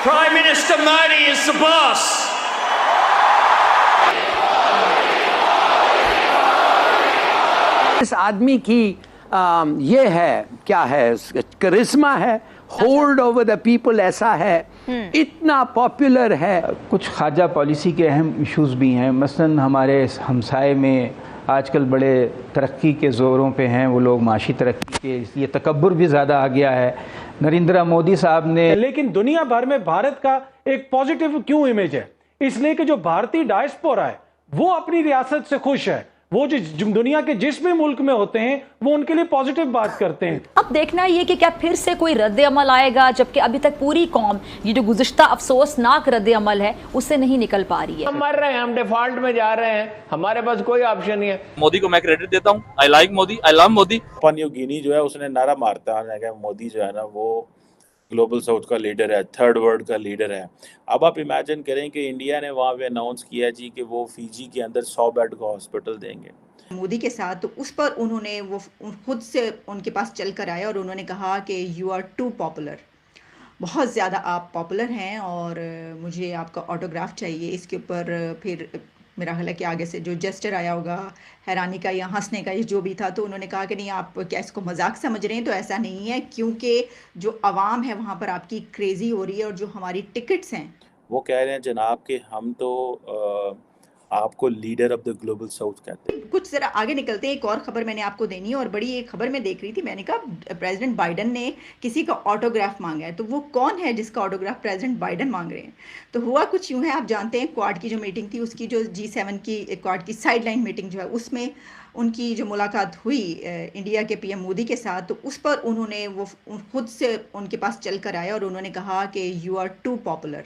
Prime Minister Modi is the boss. इस आदमी की ये है, क्या है, करिश्मा है, होल्ड ओवर द पीपल ऐसा है, इतना पॉपुलर है। कुछ खाजा पॉलिसी के अहम इश्यूज भी हैं। मसलन हमारे हमसाए में आजकल बड़े तरक्की के ज़ोरों पे हैं वो लोग, माशी तरक्की के, ये तकब्बुर भी ज़्यादा आ गया है। नरेंद्र मोदी साहब ने, लेकिन दुनिया भर में भारत का एक पॉजिटिव क्यों इमेज है? इसलिए कि जो भारतीय डायस्पोरा है वो अपनी रियासत से खुश है। वो जो दुनिया के जिस भी मुल्क में होते हैं वो उनके लिए पॉजिटिव बात करते हैं। अब देखना ये कि क्या फिर से कोई रद्द अमल आएगा, जबकि अभी तक पूरी कौम ये जो गुज़िश्ता अफसोसनाक रद्द अमल है उससे नहीं निकल पा रही है। हम मर रहे हैं, हम डिफॉल्ट में जा रहे हैं, हमारे पास कोई ऑप्शन नहीं है। मोदी को मैं क्रेडिट देता हूँ। I like Modi, I love Modi. Papua New गिनी जो है उसने नारा मारता है, मोदी जो है ना वो ग्लोबल साउथ का लीडर है, थर्ड वर्ल्ड का लीडर है। अब आप इमेजिन करें कि इंडिया ने वहाँ पे अनाउंस किया जी कि वो फिजी के अंदर 100 बेड का हॉस्पिटल देंगे मोदी के साथ, तो उस पर उन्होंने वो खुद से उनके पास चल कर आया और उन्होंने कहा कि यू आर टू पॉपुलर, बहुत ज़्यादा आप पॉपुलर हैं और मुझे आपका ऑटोग्राफ चाहिए। इसके ऊपर फिर मेरा ख्याल है कि आगे से जो जेस्चर आया होगा हैरानी का या हंसने का, ये जो भी था, तो उन्होंने कहा कि नहीं आप क्या इसको मजाक समझ रहे हैं? तो ऐसा नहीं है, क्योंकि जो आवाम है वहाँ पर आपकी क्रेज़ी हो रही है और जो हमारी टिकट्स हैं वो कह रहे हैं जनाब कि हम तो आपको leader of the global south कहते हैं। कुछ ज़रा आगे निकलते हैं, एक और ख़बर मैंने आपको देनी है और बड़ी एक खबर मैं देख रही थी, मैंने कहा प्रेसिडेंट बाइडन ने किसी का ऑटोग्राफ मांगा है, तो वो कौन है जिसका ऑटोग्राफ प्रेसिडेंट बाइडन मांग रहे हैं? तो हुआ कुछ यूँ है, आप जानते हैं क्वाड की जो मीटिंग थी, उसकी जो G7 की क्वाड की साइडलाइन मीटिंग जो है, उसमें उनकी जो मुलाकात हुई इंडिया के पीएम मोदी के साथ, तो उस पर उन्होंने वो खुद से उनके पास चल कर आया और उन्होंने कहा कि यू आर टू पॉपुलर,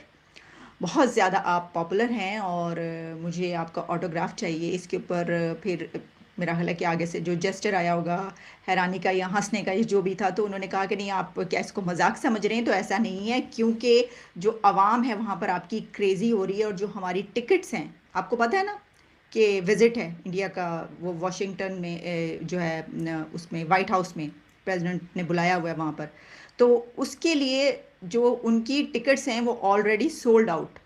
बहुत ज़्यादा आप पॉपुलर हैं और मुझे आपका ऑटोग्राफ चाहिए। इसके ऊपर फिर मेरा ख्याल है कि आगे से जो जेस्चर आया होगा हैरानी का या हंसने का, ये जो भी था, तो उन्होंने कहा कि नहीं आप क्या इसको मजाक समझ रहे हैं? तो ऐसा नहीं है, क्योंकि जो आवाम है वहाँ पर आपकी क्रेज़ी हो रही है और जो हमारी टिकट्स हैं, आपको पता है ना कि विज़िट है इंडिया का, वो वाशिंगटन में जो है उसमें वाइट हाउस में प्रेसिडेंट ने बुलाया हुआ है वहाँ पर, तो उसके लिए जो उनकी टिकट्स हैं वो ऑलरेडी सोल्ड आउट,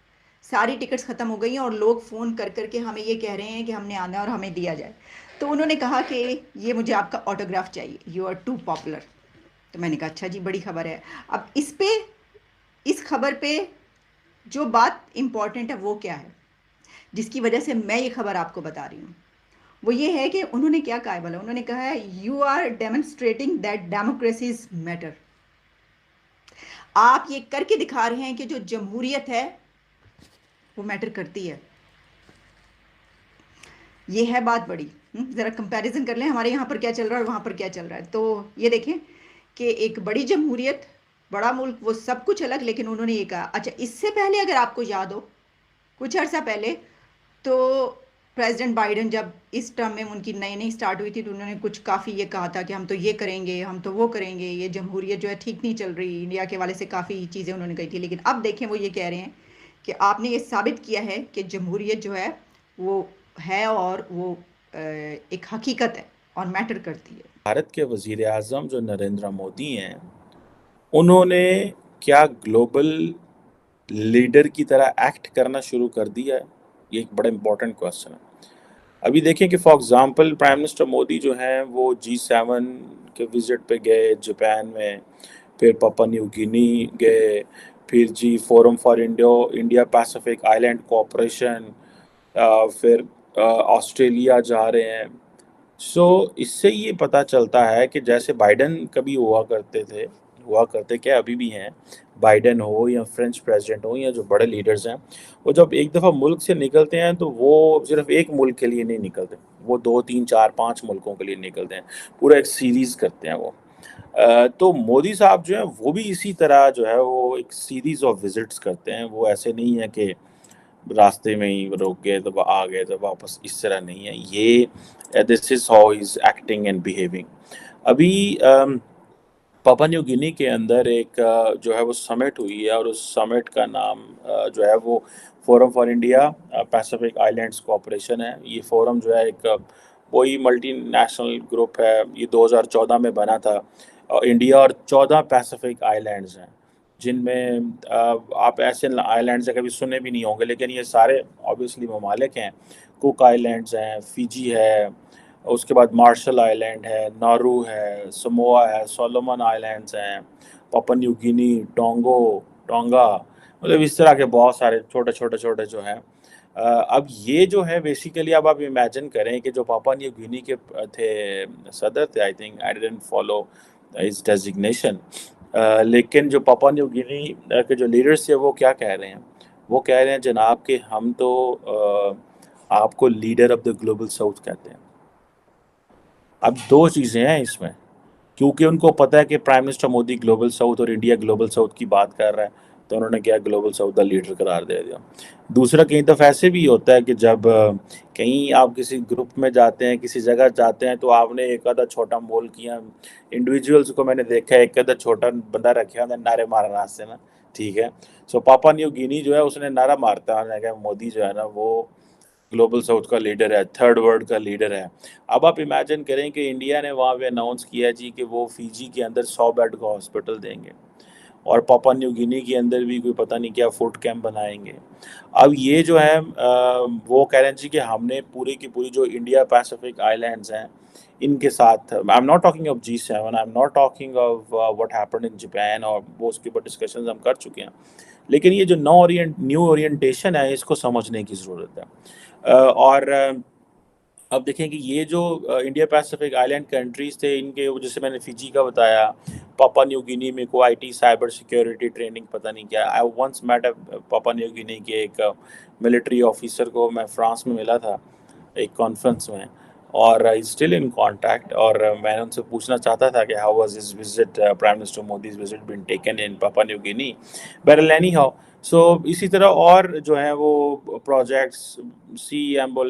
सारी टिकट्स ख़त्म हो गई हैं और लोग फ़ोन कर कर के हमें ये कह रहे हैं कि हमने आना है और हमें दिया जाए। तो उन्होंने कहा कि ये मुझे आपका ऑटोग्राफ चाहिए, यू आर टू पॉपुलर। तो मैंने कहा अच्छा जी, बड़ी ख़बर है। अब इस खबर पे जो बात इम्पॉर्टेंट है वो क्या है, जिसकी वजह से मैं ये खबर आपको बता रही हूँ, वो ये है कि उन्होंने क्या कहा है बोला, उन्होंने कहा है you are demonstrating that democracies matter. आप ये करके दिखा रहे हैं कि जो जमहूरियत है वो मैटर करती है। ये है बात बड़ी। ज़रा कंपैरिजन कर लें, हमारे यहाँ पर क्या चल रहा है और वहाँ पर क्या चल रहा है। तो ये देखें कि एक बड़ी जमहूरियत, बड़ा मुल्क, वो सब कुछ अलग, लेकिन उन्होंने ये कहा। अच्छा, इससे पहले अगर आपको याद हो, कुछ अर्सा पहले, तो प्रेसिडेंट बाइडन जब इस टर्म में उनकी नई नई स्टार्ट हुई थी, तो उन्होंने कुछ काफ़ी ये कहा था कि हम तो ये करेंगे, हम तो वो करेंगे, ये जमहूरियत जो है ठीक नहीं चल रही, इंडिया के वाले से काफ़ी चीज़ें उन्होंने कही थी। लेकिन अब देखें वो ये कह रहे हैं कि आपने ये साबित किया है कि जमहूरियत जो है वो है और वो एक हकीकत है और मैटर करती है। भारत के वज़ीर आज़म जो नरेंद्र मोदी हैं, उन्होंने क्या ग्लोबल लीडर की तरह एक्ट करना शुरू कर दिया है? ये एक बड़ा इंपॉर्टेंट क्वेश्चन है। अभी देखें कि for example prime minister Modi जो हैं वो G7 के विज़िट पे गए जापान में, फिर पापुआ न्यू गिनी गए, फिर जी forum for India Pacific island cooperation, फिर ऑस्ट्रेलिया जा रहे हैं। सो इससे ये पता चलता है कि जैसे बाइडन कभी हुआ करते क्या अभी भी हैं, बाइडन हो या फ्रेंच प्रेसिडेंट हो या जो बड़े लीडर्स हैं, वो जब एक दफ़ा मुल्क से निकलते हैं तो वो सिर्फ एक मुल्क के लिए नहीं निकलते, वो 2, 3, 4, 5 मुल्कों के लिए निकलते हैं, पूरा एक सीरीज़ करते हैं वो। तो मोदी साहब जो हैं वो भी इसी तरह जो है वो एक सीरीज़ ऑफ विजिट्स करते हैं। वो ऐसे नहीं है कि रास्ते में ही रोक गए तो आ गए तो वापस, इस तरह नहीं है। ये this is how he is acting and behaving. अभी पापुआ न्यू गिनी के अंदर एक जो है वो समिट हुई है और उस समिट का नाम जो है वो forum for India Pacific islands cooperation है। ये फोरम जो है एक वही मल्टीनेशनल ग्रुप है, ये 2014 में बना था। इंडिया और 14 पैसिफिक आइलैंड्स हैं, जिनमें आप ऐसे आइलैंड से कभी सुने भी नहीं होंगे, लेकिन ये सारे ऑब्वियसली ममालिक हैं। कुक आइलैंड्स हैं, फिजी है, उसके बाद मार्शल आइलैंड है, नारू है, समोआ है, सोलोमन आइलैंड्स हैं, पापुआ न्यू गिनी, टोंगा, मतलब इस तरह के बहुत सारे छोटे जो हैं। अब ये जो है बेसिकली, अब आप इमेजिन करें कि जो पापुआ न्यू गिनी के थे सदर थे, I think I didn't follow his designation, लेकिन जो पापुआ न्यू गिनी के जो लीडर्स थे वो क्या कह रहे हैं? वो कह रहे हैं जनाब कि हम तो आपको leader of the global south कहते हैं। अब दो चीज़ें हैं इसमें, क्योंकि उनको पता है कि prime minister Modi global south और इंडिया ग्लोबल साउथ की बात कर रहा है, तो उन्होंने क्या ग्लोबल साउथ का लीडर करार दे दिया। दूसरा, कई दफ़ा ऐसे भी होता है कि जब कहीं आप किसी ग्रुप में जाते हैं, किसी जगह जाते हैं, तो आपने एक आधा छोटा मोल किया, इंडिविजुअल्स को मैंने देखा है, एक आधा छोटा बंदा रखे होता है नारे मारना रास्ते में, ठीक है। सो पापुआ न्यू गिनी जो है उसने नारा मारता है, मोदी जो है ना वो ग्लोबल साउथ का लीडर है, थर्ड वर्ल्ड का लीडर है। अब आप इमेजिन करें कि इंडिया ने वहाँ पे अनाउंस किया जी कि वो फिजी के अंदर 100 बेड का हॉस्पिटल देंगे, और पापुआ न्यू गिनी के अंदर भी कोई पता नहीं क्या फूड कैंप बनाएंगे। अब ये जो है वो कह रहे हैं जी कि हमने पूरी की पूरी जो इंडिया पैसिफिक आइलैंड्स हैं इनके साथ, I am not talking of G7, I am not talking of what happened in Japan, और वो उसके ऊपर डिस्कशंस हम कर चुके हैं, लेकिन ये जो न्यू ओरिएंटेशन है इसको समझने की ज़रूरत है। और अब देखें कि ये जो इंडिया पैसिफिक आइलैंड कंट्रीज़ थे, इनके जैसे मैंने फिजी का बताया, पापुआ न्यू गिनी में को IT साइबर सिक्योरिटी ट्रेनिंग पता नहीं क्या। I once met Papua New Guinea के एक मिलिट्री ऑफिसर को, मैं फ्रांस में मिला था एक कॉन्फ्रेंस में, और आई स्टिल इन कॉन्टैक्ट, और मैंने उनसे पूछना चाहता था कि how was his visit, prime minister Modi's visit been taken in Papua New Guinea. बहरहाल एनी हाउ, सो इसी तरह और जो है वो प्रोजेक्ट्स, सी एम्बुलेंस